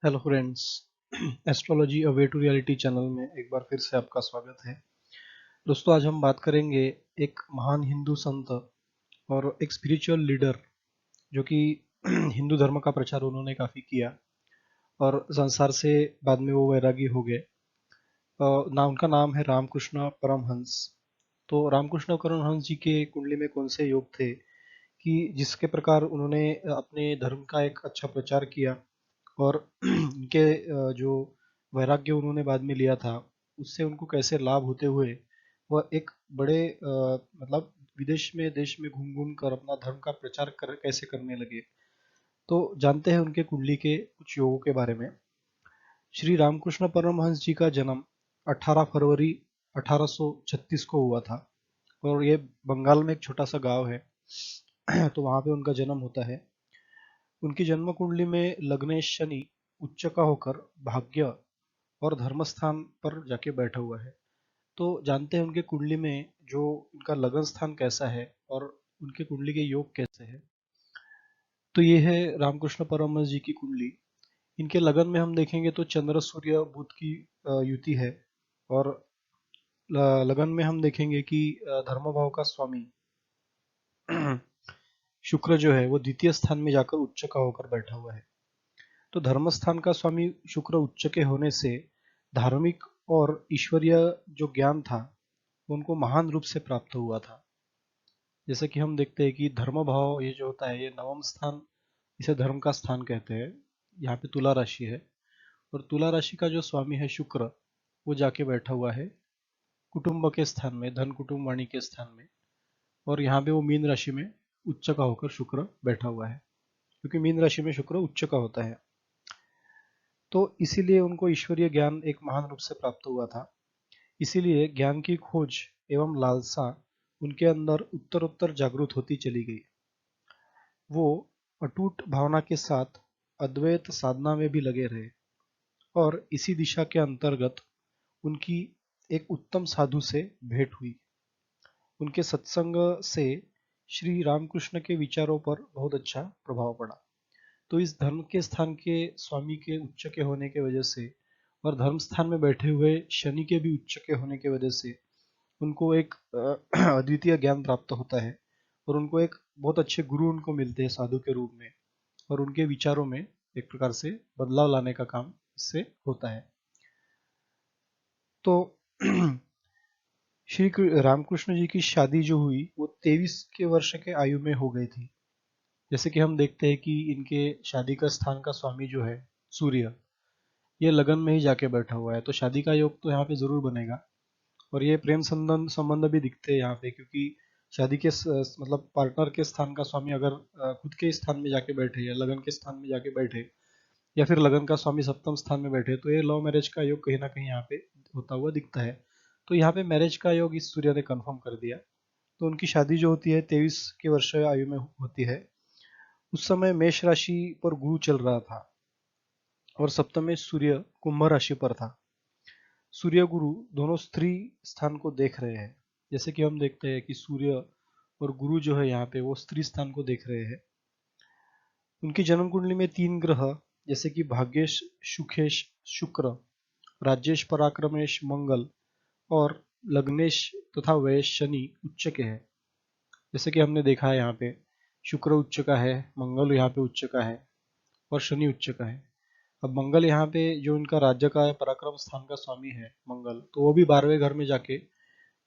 Hello friends. Astrology a way to reality channel में एक बार फिर से आपका स्वागत है। दोस्तों, आज हम बात करेंगे एक महान हिंदू संत और एक स्पिरिचुअल लीडर जो कि हिंदू धर्म का प्रचार उन्होंने काफ़ी किया और संसार से बाद में वो वैरागी हो गए। उनका नाम है रामकृष्ण परमहंस। तो रामकृष्ण परमहंस जी के कुंडली में कौन से योग थे कि जिसके प्रकार उन्होंने अपने धर्म का एक अच्छा प्रचार किया और उनके जो वैराग्य उन्होंने बाद में लिया था उससे उनको कैसे लाभ होते हुए वह एक बड़े मतलब विदेश में देश में घूम घूम कर अपना धर्म का प्रचार कैसे करने लगे। तो जानते हैं उनके कुंडली के कुछ योगों के बारे में। श्री रामकृष्ण परमहंस जी का जन्म 18 फरवरी 1836 को हुआ था और ये बंगाल में एक छोटा सा गांव है। तो वहाँ पे उनका जन्म होता है। उनकी जन्म कुंडली में लग्नेश शनि उच्च का होकर भाग्य और धर्म स्थान पर जाके बैठा हुआ है। तो जानते हैं उनके कुंडली में जो उनका लगन स्थान कैसा है और उनके कुंडली के योग कैसे हैं। तो ये है रामकृष्ण परमहंस जी की कुंडली। इनके लगन में हम देखेंगे तो चंद्र सूर्य बुध की युति है और लगन में हम देखेंगे कि धर्म भाव का स्वामी शुक्र जो है वो द्वितीय स्थान में जाकर उच्च का होकर बैठा हुआ है। तो धर्म स्थान का स्वामी शुक्र उच्च के होने से धार्मिक और ईश्वरीय जो ज्ञान था वो उनको महान रूप से प्राप्त हुआ था। जैसे कि हम देखते हैं कि धर्म भाव ये जो होता है ये नवम स्थान, इसे धर्म का स्थान कहते हैं। यहाँ पे तुला राशि है और तुला राशि का जो स्वामी है शुक्र वो जाके बैठा हुआ है कुटुंब के स्थान में, धन कुटुंब वाणी के स्थान में। और यहाँ पे वो मीन राशि में उच्च का होकर शुक्र बैठा हुआ है क्योंकि मीन राशि में शुक्र उच्च का होता है। तो इसीलिए उनको ईश्वरीय ज्ञान एक महान रूप से प्राप्त हुआ था। इसीलिए ज्ञान की खोज एवं लालसा उनके अंदर उत्तरोत्तर जागृत होती चली गई। वो अटूट भावना के साथ अद्वैत साधना में भी लगे रहे और इसी दिशा के अंतर्गत उनकी एक उत्तम साधु से भेंट हुई। उनके सत्संग से श्री रामकृष्ण के विचारों पर बहुत अच्छा प्रभाव पड़ा। तो इस धर्म के स्थान के स्वामी के उच्च के होने की वजह से और धर्म स्थान में बैठे हुए शनि के भी उच्च के होने की वजह से उनको एक अद्वितीय ज्ञान प्राप्त होता है और उनको एक बहुत अच्छे गुरु उनको मिलते हैं साधु के रूप में और उनके विचारों में एक प्रकार से बदलाव लाने का काम इससे होता है। तो श्री रामकृष्ण जी की शादी जो हुई वो 23 के वर्ष के आयु में हो गई थी। जैसे कि हम देखते हैं कि इनके शादी का स्थान का स्वामी जो है सूर्य, ये लगन में ही जाके बैठा हुआ है। तो शादी का योग तो यहाँ पे जरूर बनेगा और ये प्रेम संबंध संबंध भी दिखते हैं यहाँ पे क्योंकि शादी के मतलब पार्टनर के स्थान का स्वामी अगर खुद के स्थान में जाके बैठे या लगन के स्थान में जाके बैठे या फिर लगन का स्वामी सप्तम स्थान में बैठे तो ये लव मैरिज का योग कहीं ना कहीं यहाँ पे होता हुआ दिखता है। तो यहाँ पे मैरिज का योग इस सूर्य ने कंफर्म कर दिया। तो उनकी शादी जो होती है 23 के वर्ष आयु में होती है। उस समय मेष राशि पर गुरु चल रहा था और सप्तम में सूर्य कुंभ राशि पर था। सूर्य गुरु दोनों स्त्री स्थान को देख रहे हैं। जैसे कि हम देखते हैं कि सूर्य और गुरु जो है यहाँ पे वो स्त्री स्थान को देख रहे हैं। उनकी जन्म कुंडली में 3 ग्रह जैसे कि भाग्येश सुखेश शुक्र, राजेश पराक्रमेश मंगल और लग्नेश तथा व्ययेश शनि उच्च के हैं। जैसे कि हमने देखा है यहाँ पे शुक्र उच्च का है, मंगल यहाँ पे उच्च का है और शनि उच्च का है। अब मंगल यहाँ पे जो इनका राज्य का पराक्रम स्थान का स्वामी है मंगल, तो वो भी 12वें घर में जाके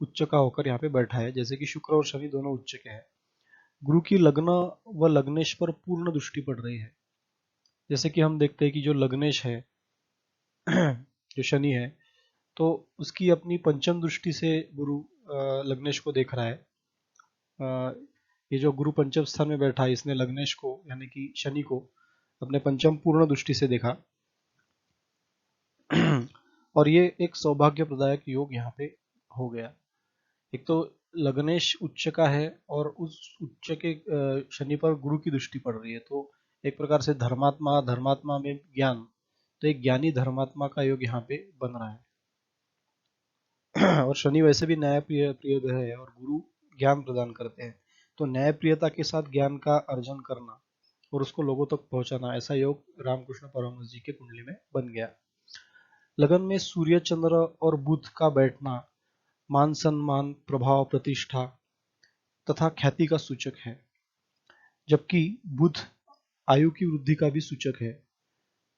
उच्च का होकर यहाँ पे बैठा है जैसे कि शुक्र और शनि दोनों उच्च के हैं। गुरु की लग्न व लग्नेश पर पूर्ण दृष्टि पड़ रही है। जैसे कि हम देखते हैं कि जो लग्नेश है जो शनि है तो उसकी अपनी पंचम दृष्टि से गुरु लग्नेश को देख रहा है। ये जो गुरु पंचम स्थान में बैठा है इसने लग्नेश को यानी कि शनि को अपने पंचम पूर्ण दृष्टि से देखा। और ये एक सौभाग्य प्रदायक योग यहाँ पे हो गया। एक तो लग्नेश उच्च का है और उस उच्च के शनि पर गुरु की दृष्टि पड़ रही है। तो एक प्रकार से धर्मात्मा धर्मात्मा में ज्ञान, तो एक ज्ञानी धर्मात्मा का योग यहाँ पे बन रहा है। और शनि वैसे भी न्याय प्रिय प्रिय ग्रह है और गुरु ज्ञान प्रदान करते हैं। तो न्याय प्रियता के साथ ज्ञान का अर्जन करना और उसको लोगों तक पहुंचाना, ऐसा योग रामकृष्ण परमहंस जी के कुंडली में बन गया। लगन में सूर्य, चंद्र और बुध का बैठना मान सम्मान, प्रभाव, प्रतिष्ठा तथा ख्याति का सूचक है, जबकि बुध आयु की वृद्धि का भी सूचक है,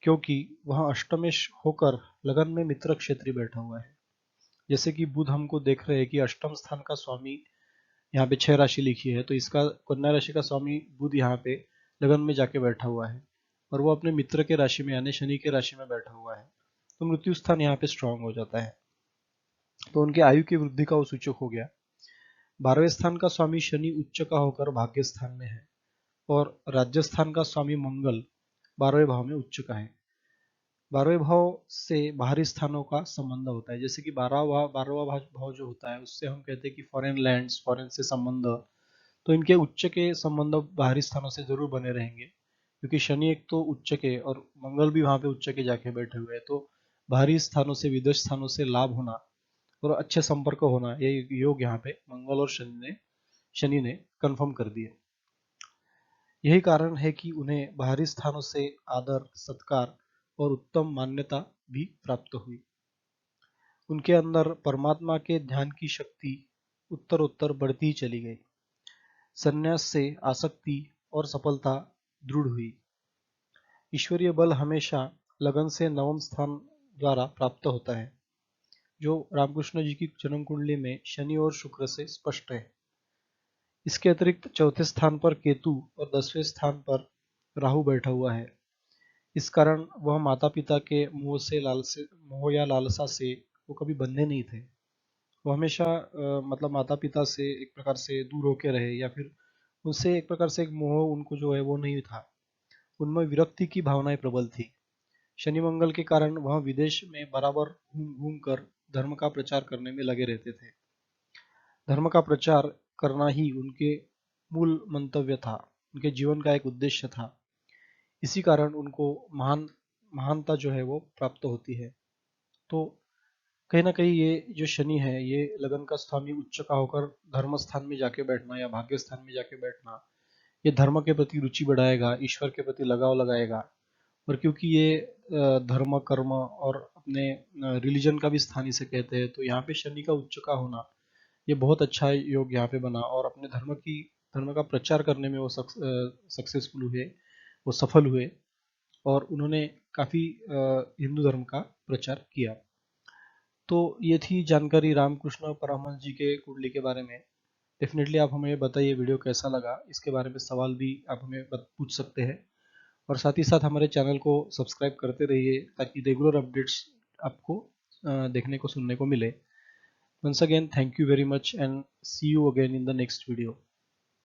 क्योंकि वह अष्टमेश होकर लगन में मित्र क्षेत्री बैठा हुआ है। जैसे कि बुध हमको देख रहे हैं कि अष्टम स्थान का स्वामी, यहाँ पे 6 राशि लिखी है, तो इसका कन्या राशि का स्वामी बुध यहाँ पे लगन में जाके बैठा हुआ है और वो अपने मित्र के राशि में यानी शनि के राशि में बैठा हुआ है, तो मृत्यु स्थान यहाँ पे स्ट्रांग हो जाता है, तो उनके आयु की वृद्धि का वो सूचक हो गया। 12वें स्थान का स्वामी शनि उच्च का होकर भाग्य स्थान में है और राज्य स्थान का स्वामी मंगल 12वें भाव में उच्च का है। 12वें भाव से बाहरी स्थानों का संबंध होता है, जैसे कि 12वां भाव जो होता है उससे हम कहते हैं कि फॉरेन लैंड्स, फॉरेन से संबंध, तो इनके उच्च के संबंध बाहरी स्थानों से जरूर बने रहेंगे, क्योंकि शनि एक तो उच्च के और मंगल भी वहां पे उच्च के जाके बैठे हुए हैं, तो बाहरी स्थानों से, विदेश स्थानों से लाभ होना और अच्छे संपर्क होना, ये योग यहाँ पे मंगल और शनि ने कंफर्म कर दिए। यही कारण है कि उन्हें बाहरी स्थानों से आदर, सत्कार और उत्तम मान्यता भी प्राप्त हुई। उनके अंदर परमात्मा के ध्यान की शक्ति उत्तरोत्तर बढ़ती ही चली गई। संन्यास से आसक्ति और सफलता दृढ़ हुई। ईश्वरीय बल हमेशा लगन से नवम स्थान द्वारा प्राप्त होता है, जो रामकृष्ण जी की जन्म कुंडली में शनि और शुक्र से स्पष्ट है। इसके अतिरिक्त चौथे स्थान पर केतु और 10वें स्थान पर राहु बैठा हुआ है। इस कारण वह माता पिता के मोह या लालसा से वो कभी बंधे नहीं थे। वो हमेशा मतलब माता पिता से एक प्रकार से दूर होके रहे, या फिर उनसे एक प्रकार से एक मोह उनको जो है वो नहीं था। उनमें विरक्ति की भावनाएं प्रबल थी। शनि मंगल के कारण वह विदेश में बराबर घूम घूम कर धर्म का प्रचार करने में लगे रहते थे। धर्म का प्रचार करना ही उनके मूल मंतव्य था, उनके जीवन का एक उद्देश्य था। इसी कारण उनको महानता जो है वो प्राप्त होती है। तो कहीं ना कहीं ये जो शनि है, ये लगन का स्वामी उच्च का होकर धर्म स्थान में जाके बैठना या भाग्य स्थान में जाके बैठना, ये धर्म के प्रति रुचि बढ़ाएगा, ईश्वर के प्रति लगाव लगाएगा। और क्योंकि ये धर्म, कर्म और अपने रिलीजन का भी स्थान इसे कहते हैं, तो यहाँ पे शनि का उच्च का होना ये बहुत अच्छा योग यहाँ पे बना और अपने धर्म का प्रचार करने में वो सक्सेसफुल हुए, वो सफल हुए और उन्होंने काफी हिंदू धर्म का प्रचार किया। तो ये थी जानकारी रामकृष्ण परमहंस जी के कुंडली के बारे में। डेफिनेटली आप हमें बताइए वीडियो कैसा लगा, इसके बारे में सवाल भी आप हमें पूछ सकते हैं और साथ ही साथ हमारे चैनल को सब्सक्राइब करते रहिए ताकि रेगुलर अपडेट्स आपको देखने को, सुनने को मिले। Once again, thank you very much and see you again in the next video.